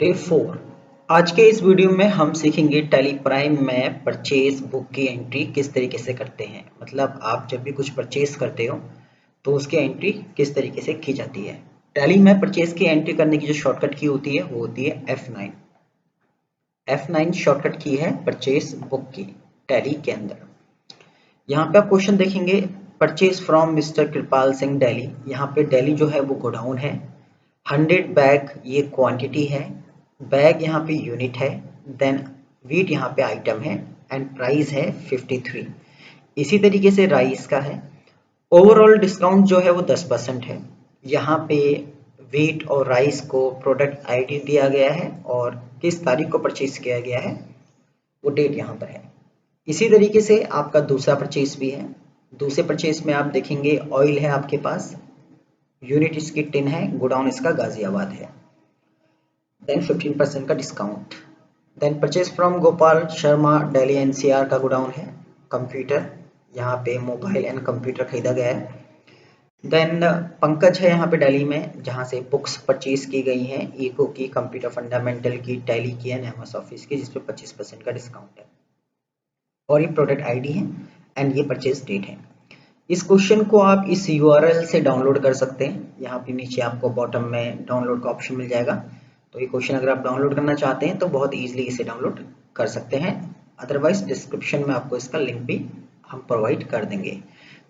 Day 4। आज के इस वीडियो में हम सीखेंगे टैली प्राइम में परचेज बुक की एंट्री किस तरीके से करते हैं। मतलब आप जब भी कुछ परचेज करते हो तो उसकी एंट्री किस तरीके से की जाती है। टैली में परचेज की एंट्री करने की जो शॉर्टकट की होती है वो होती है F9। F9 शॉर्टकट की है परचेज बुक की टैली के अंदर। यहाँ पे आप क्वेश्चन देखेंगे, परचेज फ्रॉम मिस्टर कृपाल सिंह दिल्ली। यहाँ पे दिल्ली जो है वो गोडाउन है। 100 बैग ये क्वांटिटी है, बैग यहाँ पे यूनिट है, देन वीट यहाँ पे आइटम है एंड प्राइस है 53। इसी तरीके से राइस का है। ओवरऑल डिस्काउंट जो है वो 10% है। यहाँ पे वीट और राइस को प्रोडक्ट आईडी दिया गया है और किस तारीख को परचेज किया गया है वो डेट यहाँ पर है। इसी तरीके से आपका दूसरा परचेज भी है। दूसरे परचेज में आप देखेंगे ऑयल है आपके पास, यूनिट इसकी 10 है, गोडाउन इसका गाजियाबाद है, देन 15% का discount. Then purchase from Gopal Sharma Delhi NCR का गोडाउन है। कंप्यूटर यहाँ पे मोबाइल एंड कंप्यूटर खरीदा गया है। देन पंकज है यहाँ पे दिल्ली में जहाँ से बुक्स परचेज की गई हैं, ईको की, कंप्यूटर फंडामेंटल की, टैली की एंड एमएस ऑफिस की, जिसपे 25% का डिस्काउंट है और ये प्रोडक्ट आईडी है एंड ये परचेज डेट है। इस क्वेश्चन को आप इस यूआरएल से डाउनलोड कर सकते हैं। यहाँ पे नीचे आपको बॉटम में डाउनलोड का ऑप्शन मिल जाएगा। तो ये क्वेश्चन अगर आप डाउनलोड करना चाहते हैं तो बहुत इजीली इसे डाउनलोड कर सकते हैं। अदरवाइज डिस्क्रिप्शन में आपको इसका लिंक भी हम प्रोवाइड कर देंगे।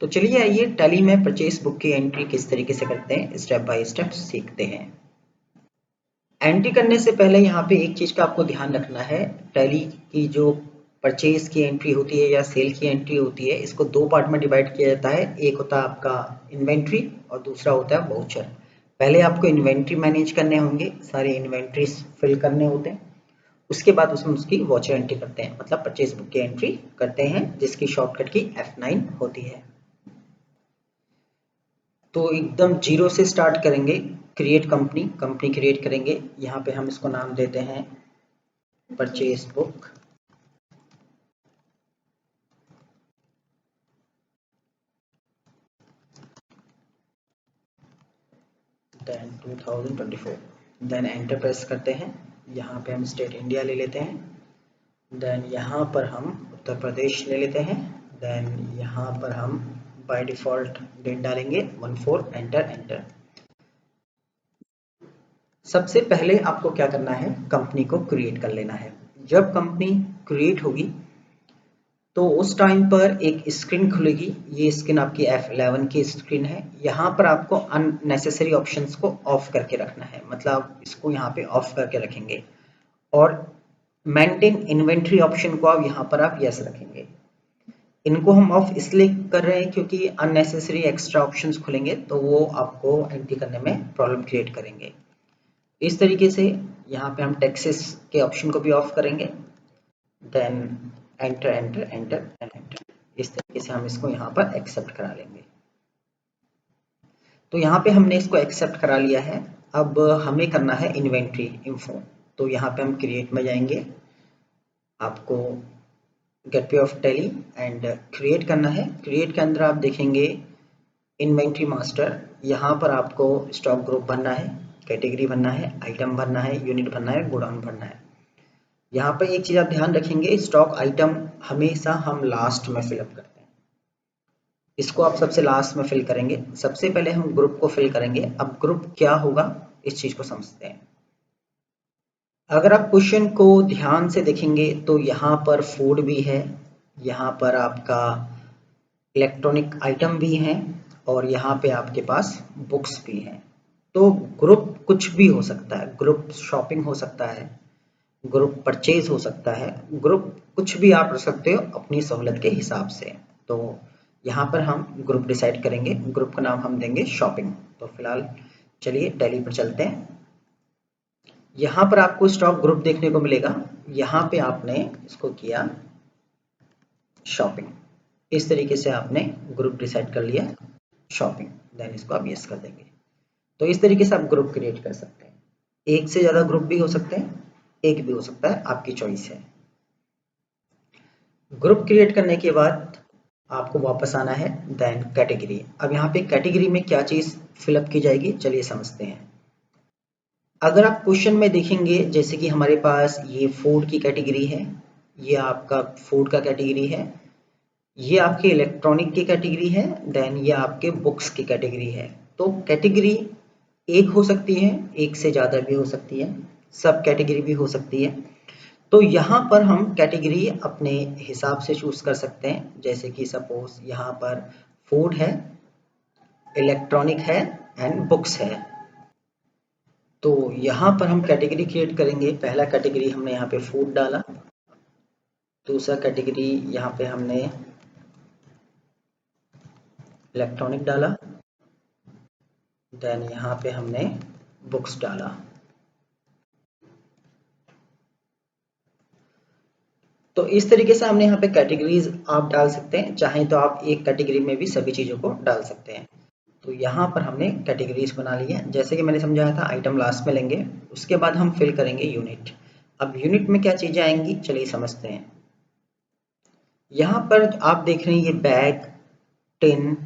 तो चलिए आइए टैली में परचेज बुक की एंट्री किस तरीके से करते हैं स्टेप बाय स्टेप सीखते हैं। एंट्री करने से पहले यहाँ पे एक चीज का आपको ध्यान रखना है। टैली की जो परचेज की एंट्री होती है या सेल की एंट्री होती है, इसको दो पार्ट में डिवाइड किया जाता है। एक होता है आपका इन्वेंट्री और दूसरा होता है वाउचर। पहले आपको इन्वेंट्री मैनेज करने होंगे, सारे इन्वेंट्रीज फिल करने होते हैं। उसके बाद उसमें उसकी वाउचर एंट्री करते हैं, मतलब परचेज बुक की एंट्री करते हैं, जिसकी शॉर्टकट की F9 होती है। तो एकदम जीरो से स्टार्ट करेंगे। क्रिएट कंपनी, कंपनी क्रिएट करेंगे। यहाँ पे हम इसको नाम देते हैं purchase book. Then 2024, then enter press करते हैं। यहाँ पे हम स्टेट इंडिया ले लेते हैं। देन यहाँ पर हम उत्तर प्रदेश ले लेते हैं। देन यहाँ पर हम बाय डिफॉल्ट डेट डालेंगे 14, एंटर एंटर। सबसे पहले आपको क्या करना है, कंपनी को क्रिएट कर लेना है। जब कंपनी क्रिएट होगी तो उस टाइम पर एक स्क्रीन खुलेगी। ये स्क्रीन आपकी F11 की स्क्रीन है। यहाँ पर आपको अननेसेसरी ऑप्शंस को ऑफ करके रखना है, मतलब आप इसको यहाँ पे ऑफ करके रखेंगे और मेंटेन इन्वेंट्री ऑप्शन को आप यहाँ पर आप यस रखेंगे। इनको हम ऑफ इसलिए कर रहे हैं क्योंकि अननेसेसरी एक्स्ट्रा ऑप्शंस खुलेंगे तो वो आपको एंट्री करने में प्रॉब्लम क्रिएट करेंगे। इस तरीके से यहाँ पे हम टैक्सेस के ऑप्शन को भी ऑफ करेंगे। Then enter enter enter enter. इस तरीके से हम इसको यहाँ पर एक्सेप्ट करा लेंगे। तो यहाँ पे हमने इसको एक्सेप्ट करा लिया है। अब हमें करना है इन्वेंट्री इन्फो। तो यहाँ पे हम क्रिएट में जाएंगे, आपको गेट पे ऑफ टैली एंड क्रिएट करना है। क्रिएट के अंदर आप देखेंगे इन्वेंट्री मास्टर। यहाँ पर आपको स्टॉक ग्रुप भरना है, कैटेगरी भरना है, आइटम भरना है, यूनिट भरना है, गोडाउन भरना है। यहाँ पर एक चीज आप ध्यान रखेंगे, स्टॉक आइटम हमेशा हम लास्ट में फिलअप करते हैं। इसको आप सबसे लास्ट में फिल करेंगे। सबसे पहले हम ग्रुप को फिल करेंगे। अब ग्रुप क्या होगा इस चीज को समझते हैं। अगर आप क्वेश्चन को ध्यान से देखेंगे तो यहाँ पर फूड भी है, यहाँ पर आपका इलेक्ट्रॉनिक आइटम भी हैं और यहाँ पे आपके पास बुक्स भी हैं। तो ग्रुप कुछ भी हो सकता है, ग्रुप शॉपिंग हो सकता है, ग्रुप परचेज हो सकता है, ग्रुप कुछ भी आप रख सकते हो अपनी सहूलत के हिसाब से। तो यहाँ पर हम ग्रुप डिसाइड करेंगे। ग्रुप का नाम हम देंगे शॉपिंग। तो फिलहाल चलिए टैली पर चलते हैं। यहाँ पर आपको स्टॉक ग्रुप देखने को मिलेगा। यहाँ पे आपने इसको किया शॉपिंग। इस तरीके से आपने ग्रुप डिसाइड कर लिया शॉपिंग, देन इसको आप यस कर देंगे। तो इस तरीके से आप ग्रुप क्रिएट कर सकते हैं। एक से ज्यादा ग्रुप भी हो सकते हैं, एक भी हो सकता है, आपकी चॉइस है। ग्रुप क्रिएट करने के बाद आपको वापस आना है, देन कैटेगरी। अब यहाँ पे कैटेगरी में क्या चीज फिलअप की जाएगी चलिए समझते हैं। अगर आप क्वेश्चन में देखेंगे, जैसे कि हमारे पास ये फूड की कैटेगरी है, ये आपका फूड का कैटेगरी है, ये आपके इलेक्ट्रॉनिक की कैटेगरी है, देन ये आपके बुक्स की कैटेगरी है। तो कैटेगरी एक हो सकती है, एक से ज़्यादा भी हो सकती है, सब कैटेगरी भी हो सकती है। तो यहाँ पर हम कैटेगरी अपने हिसाब से चूज कर सकते हैं, जैसे कि सपोज यहाँ पर फूड है, इलेक्ट्रॉनिक है एंड बुक्स है। तो यहाँ पर हम कैटेगरी क्रिएट करेंगे। पहला कैटेगरी हमने यहाँ पे फूड डाला, दूसरा कैटेगरी यहाँ पे हमने इलेक्ट्रॉनिक डाला, देन यहाँ पे हमने बुक्स डाला। तो इस तरीके से हमने यहाँ पे कैटेगरीज आप डाल सकते हैं, चाहे तो आप एक कैटेगरी में भी सभी चीज़ों को डाल सकते हैं। तो यहाँ पर हमने कैटेगरीज बना ली है, जैसे कि मैंने समझाया था, आइटम लास्ट में लेंगे, उसके बाद हम फिल करेंगे यूनिट। अब यूनिट में क्या चीज़ें आएंगी, चलिए समझते हैं। यहाँ पर आप देख रहे हैं ये बैग, टिन,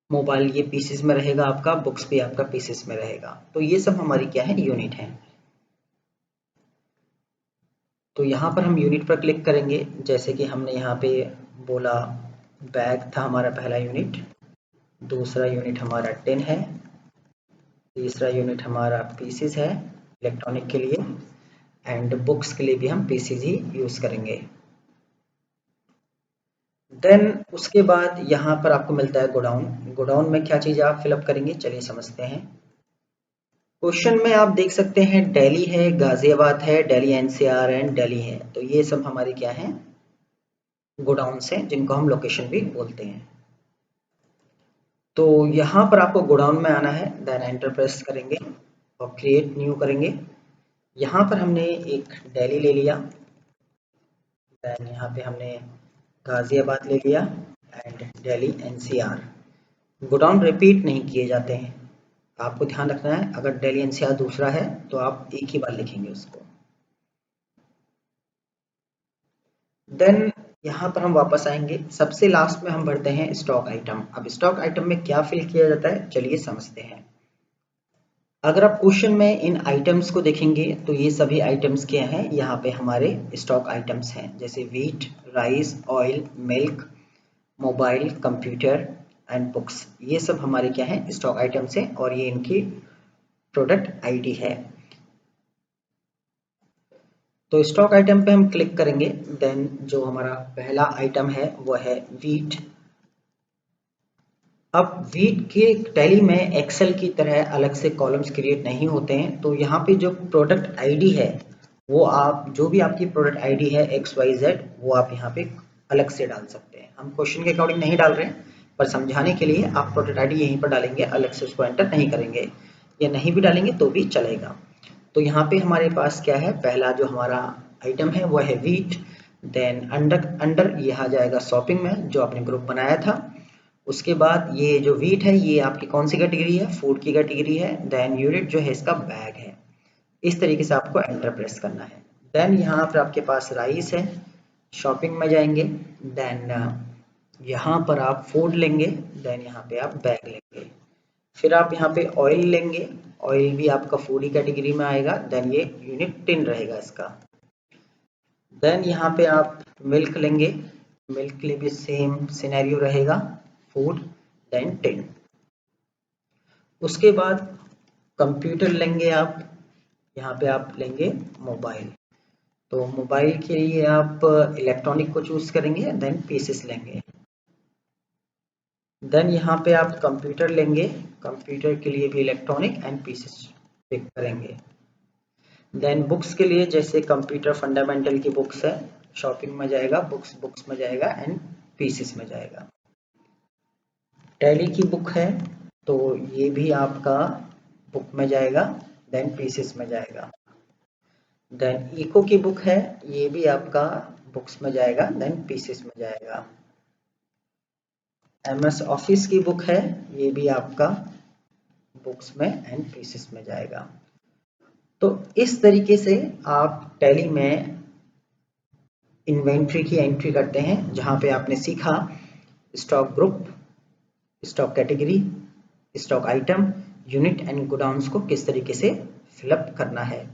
मोबाइल, ये पीसेस में रहेगा आपका, बुक्स भी आपका पीसेस में रहेगा। तो ये सब हमारी क्या है, यूनिट है। तो यहाँ पर हम यूनिट पर क्लिक करेंगे, जैसे कि हमने यहाँ पे बोला बैग था हमारा पहला यूनिट, दूसरा यूनिट हमारा टिन है, तीसरा यूनिट हमारा पीसेस है इलेक्ट्रॉनिक के लिए, एंड बुक्स के लिए भी हम पीसेस ही यूज करेंगे। देन उसके बाद यहाँ पर आपको मिलता है गोडाउन। गोडाउन में क्या चीज़ आप फिलअप करेंगे, चलिए समझते हैं। क्वेश्चन में आप देख सकते हैं दिल्ली है, गाजियाबाद है, दिल्ली एनसीआर एंड दिल्ली है। तो ये सब हमारे क्या हैं, गोडाउन्स हैं, जिनको हम लोकेशन भी बोलते हैं। तो यहाँ पर आपको गोडाउन में आना है, देन एंटर प्रेस करेंगे और क्रिएट न्यू करेंगे। यहाँ पर हमने एक दिल्ली ले लिया, देन यहाँ पे हमने गाजियाबाद ले लिया and Delhi NCR. Godown repeat नहीं किए जाते हैं, आपको ध्यान रखना है। अगर दिल्ली एनसीआर दूसरा है तो आप एक ही बार लिखेंगे उसको। देन यहाँ पर हम वापस आएंगे, सबसे लास्ट में हम भरते हैं स्टॉक आइटम। अब स्टॉक आइटम में क्या फिल किया जाता है, चलिए समझते हैं। अगर आप क्वेश्चन में इन आइटम्स को देखेंगे तो ये सभी आइटम्स क्या हैं, यहाँ पे हमारे स्टॉक आइटम्स हैं, जैसे wheat, rice, oil, milk, mobile, computer and books. ये सब हमारे क्या हैं, स्टॉक आइटम्स हैं, और ये इनकी प्रोडक्ट आईडी है। तो स्टॉक आइटम पे हम क्लिक करेंगे, देन जो हमारा पहला आइटम है वो है व्हीट। अब व्हीट के टैली में एक्सेल की तरह अलग से कॉलम्स क्रिएट नहीं होते हैं, तो यहाँ पे जो प्रोडक्ट आईडी है वो आप जो भी आपकी प्रोडक्ट आईडी है XYZ, वो आप यहाँ पे अलग से डाल सकते हैं। हम क्वेश्चन के अकॉर्डिंग नहीं डाल रहे हैं, पर समझाने के लिए आप प्रोडक्ट आईडी यहीं पर डालेंगे, अलग से उसको एंटर नहीं करेंगे, या नहीं भी डालेंगे तो भी चलेगा। तो यहाँ पे हमारे पास क्या है, पहला जो हमारा आइटम है वो है व्हीट, देन अंडर अंडर ये आ जाएगा शॉपिंग में, जो आपने ग्रुप बनाया था। उसके बाद ये जो व्हीट है ये आपकी कौन सी कैटेगरी है, फूड की कैटेगरी है। देन यूनिट जो है इसका बैग है। इस तरीके से आपको एंटर प्रेस करना है। देन यहाँ पर आपके पास राइस है, शॉपिंग में जाएंगे, देन यहाँ पर आप फूड लेंगे, देन यहाँ पे आप बैग लेंगे, फिर आप यहाँ पे ऑयल लेंगे, ऑयल भी आपका फूड ही कैटेगरी में आएगा, देन ये यूनिट 10 रहेगा इसका। देन यहाँ पे आप मिल्क लेंगे, मिल्क के लिए भी सेम सिनेरियो रहेगा, फूड देन 10। उसके बाद कंप्यूटर लेंगे आप, यहाँ पे आप लेंगे मोबाइल, तो मोबाइल के लिए आप इलेक्ट्रॉनिक को चूज करेंगे, देन पीसेस लेंगे। देन यहाँ पे आप कंप्यूटर लेंगे, कंप्यूटर के लिए भी इलेक्ट्रॉनिक एंड पीसेस पिक करेंगे। देन बुक्स के लिए जैसे कंप्यूटर फंडामेंटल की बुक्स है, शॉपिंग में जाएगा, बुक्स बुक्स में जाएगा एंड पीसेस में जाएगा। टैली की बुक है तो ये भी आपका बुक में जाएगा, देन पीसेस में जाएगा। देन इको की बुक है, ये भी आपका बुक्स में जाएगा, देन पीसेस में जाएगा। MS ऑफिस की बुक है, ये भी आपका बुक्स में एंड पीसेस में जाएगा। तो इस तरीके से आप टैली में इन्वेंट्री की एंट्री करते हैं, जहां पे आपने सीखा stock group, stock category, stock item, unit and godowns को किस तरीके से फिलअप करना है।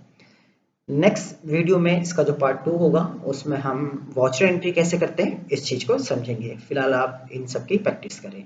नेक्स्ट वीडियो में इसका जो पार्ट 2 होगा उसमें हम वाचर एंट्री कैसे करते हैं इस चीज को समझेंगे। फिलहाल आप इन सब की प्रैक्टिस करें।